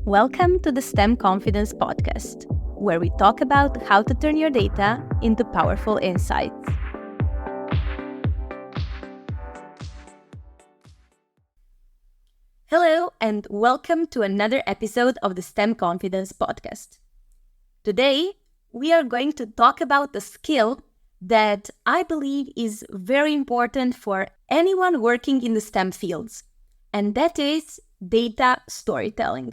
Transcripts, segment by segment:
Welcome to the STEM Confidence Podcast, where we talk about how to turn your data into powerful insights. Hello, and welcome to another episode of the STEM Confidence Podcast. Today, we are going to talk about a skill that I believe is very important for anyone working in the STEM fields, and that is data storytelling.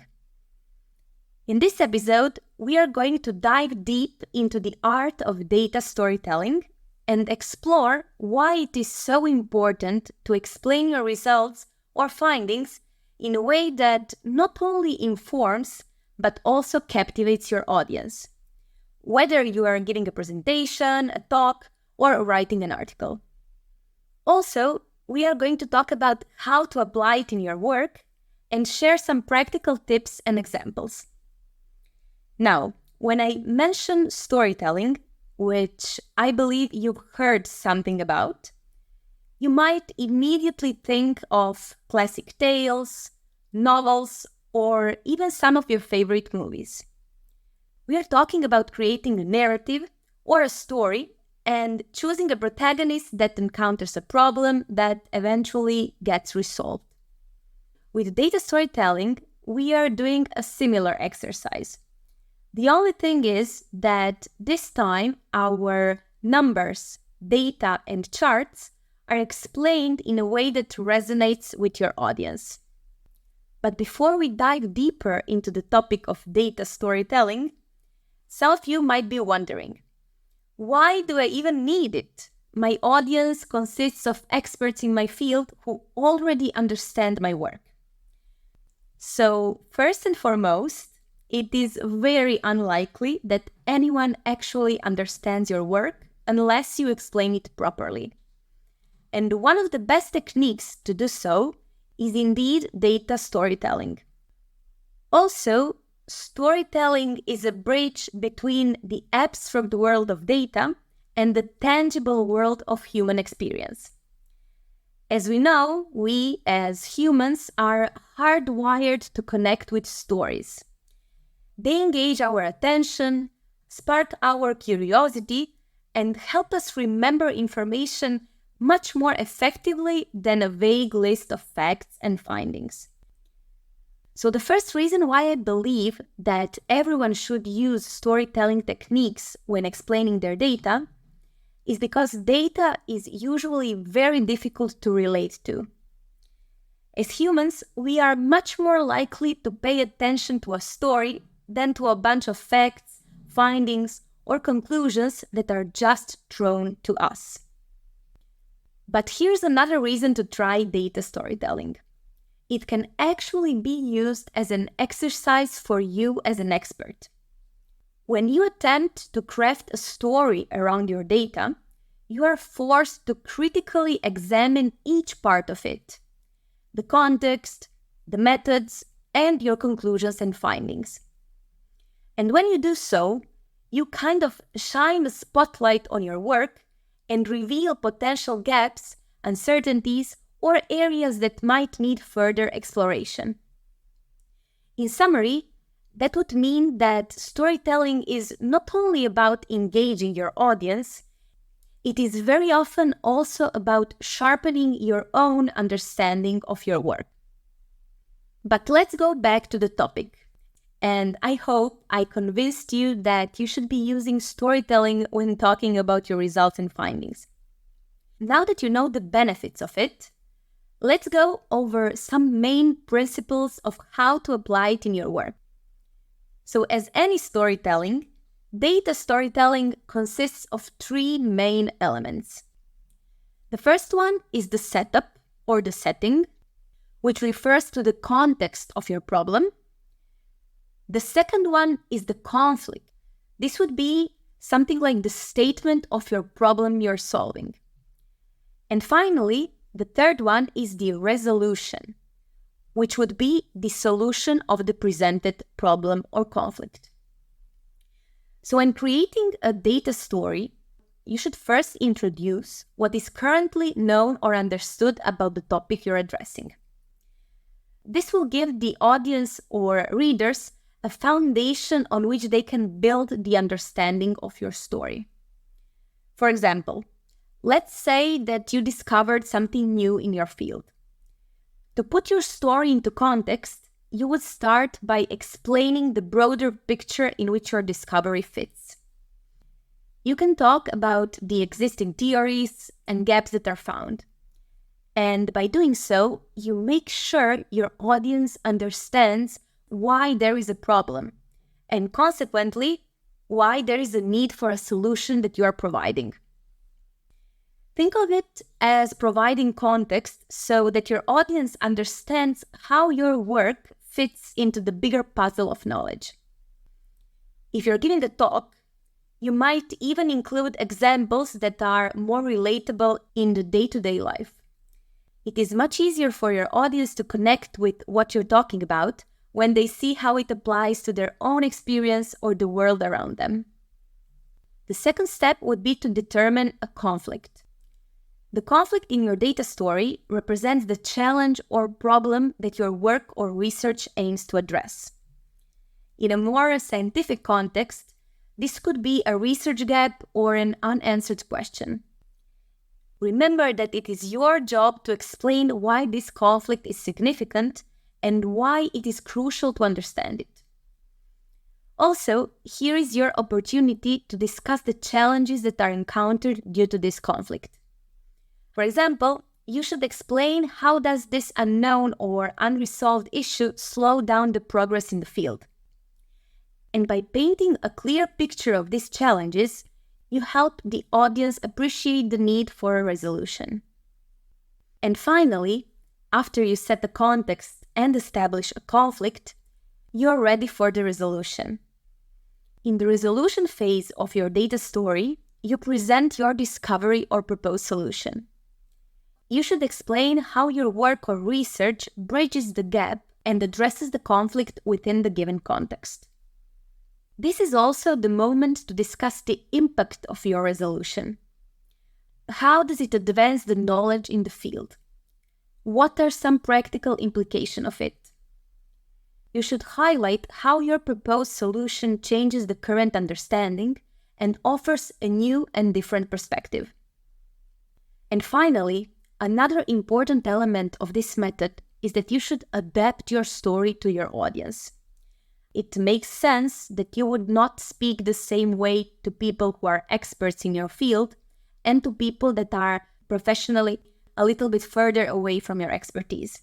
In this episode, we are going to dive deep into the art of data storytelling and explore why it is so important to explain your results or findings in a way that not only informs, but also captivates your audience, whether you are giving a presentation, a talk, or writing an article. Also, we are going to talk about how to apply it in your work and share some practical tips and examples. Now, when I mention storytelling, which I believe you've heard something about, you might immediately think of classic tales, novels, or even some of your favorite movies. We are talking about creating a narrative or a story and choosing a protagonist that encounters a problem that eventually gets resolved. With data storytelling, we are doing a similar exercise. The only thing is that this time our numbers, data, and charts are explained in a way that resonates with your audience. But before we dive deeper into the topic of data storytelling, some of you might be wondering, why do I even need it? My audience consists of experts in my field who already understand my work. So, first and foremost, it is very unlikely that anyone actually understands your work unless you explain it properly. And one of the best techniques to do so is indeed data storytelling. Also, storytelling is a bridge between the abstract world of data and the tangible world of human experience. As we know, we as humans are hardwired to connect with stories. They engage our attention, spark our curiosity, and help us remember information much more effectively than a vague list of facts and findings. So the first reason why I believe that everyone should use storytelling techniques when explaining their data is because data is usually very difficult to relate to. As humans, we are much more likely to pay attention to a story than to a bunch of facts, findings, or conclusions that are just thrown to us. But here's another reason to try data storytelling. It can actually be used as an exercise for you as an expert. When you attempt to craft a story around your data, you are forced to critically examine each part of it, the context, the methods, and your conclusions and findings. And when you do so, you kind of shine a spotlight on your work and reveal potential gaps, uncertainties, or areas that might need further exploration. In summary, that would mean that storytelling is not only about engaging your audience, it is very often also about sharpening your own understanding of your work. But let's go back to the topic. And I hope I convinced you that you should be using storytelling when talking about your results and findings. Now that you know the benefits of it, let's go over some main principles of how to apply it in your work. So as any storytelling, data storytelling consists of three main elements. The first one is the setup or the setting, which refers to the context of your problem. The second one is the conflict. This would be something like the statement of your problem you're solving. And finally, the third one is the resolution, which would be the solution of the presented problem or conflict. So when creating a data story, you should first introduce what is currently known or understood about the topic you're addressing. This will give the audience or readers a foundation on which they can build the understanding of your story. For example, let's say that you discovered something new in your field. To put your story into context, you would start by explaining the broader picture in which your discovery fits. You can talk about the existing theories and gaps that are found. And by doing so, you make sure your audience understands why there is a problem, and consequently, why there is a need for a solution that you are providing. Think of it as providing context so that your audience understands how your work fits into the bigger puzzle of knowledge. If you're giving a talk, you might even include examples that are more relatable in the day-to-day life. It is much easier for your audience to connect with what you're talking about when they see how it applies to their own experience or the world around them. The second step would be to determine a conflict. The conflict in your data story represents the challenge or problem that your work or research aims to address. In a more scientific context, this could be a research gap or an unanswered question. Remember that it is your job to explain why this conflict is significant and why it is crucial to understand it. Also, here is your opportunity to discuss the challenges that are encountered due to this conflict. For example, you should explain how does this unknown or unresolved issue slow down the progress in the field. And by painting a clear picture of these challenges, you help the audience appreciate the need for a resolution. And finally, after you set the context and establish a conflict, you're ready for the resolution. In the resolution phase of your data story, you present your discovery or proposed solution. You should explain how your work or research bridges the gap and addresses the conflict within the given context. This is also the moment to discuss the impact of your resolution. How does it advance the knowledge in the field? What are some practical implications of it? You should highlight how your proposed solution changes the current understanding and offers a new and different perspective. And finally, another important element of this method is that you should adapt your story to your audience. It makes sense that you would not speak the same way to people who are experts in your field and to people that are professionally a little bit further away from your expertise.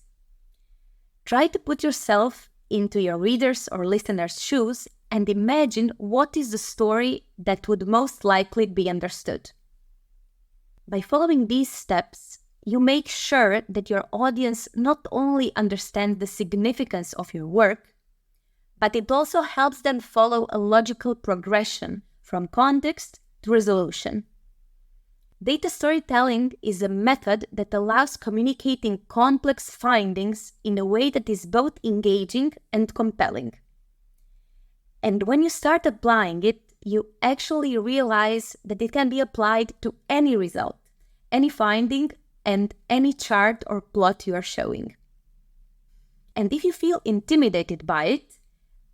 Try to put yourself into your readers' or listeners' shoes and imagine what is the story that would most likely be understood. By following these steps, you make sure that your audience not only understands the significance of your work, but it also helps them follow a logical progression from context to resolution. Data storytelling is a method that allows communicating complex findings in a way that is both engaging and compelling. And when you start applying it, you actually realize that it can be applied to any result, any finding, and any chart or plot you are showing. And if you feel intimidated by it,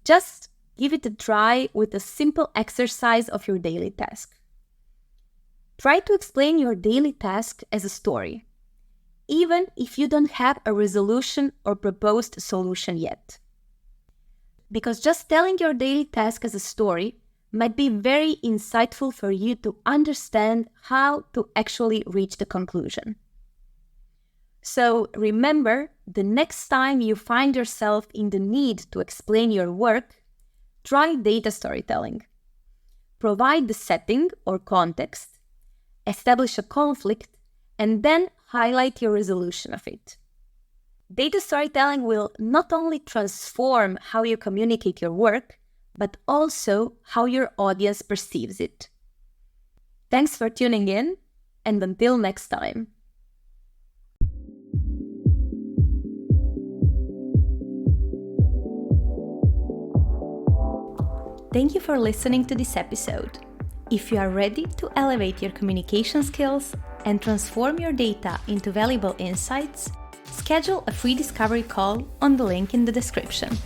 just give it a try with a simple exercise of your daily task. Try to explain your daily task as a story, even if you don't have a resolution or proposed solution yet. Because just telling your daily task as a story might be very insightful for you to understand how to actually reach the conclusion. So remember, the next time you find yourself in the need to explain your work, try data storytelling. Provide the setting or context, establish a conflict, and then highlight your resolution of it. Data storytelling will not only transform how you communicate your work, but also how your audience perceives it. Thanks for tuning in, and until next time. Thank you for listening to this episode. If you are ready to elevate your communication skills and transform your data into valuable insights, schedule a free discovery call on the link in the description.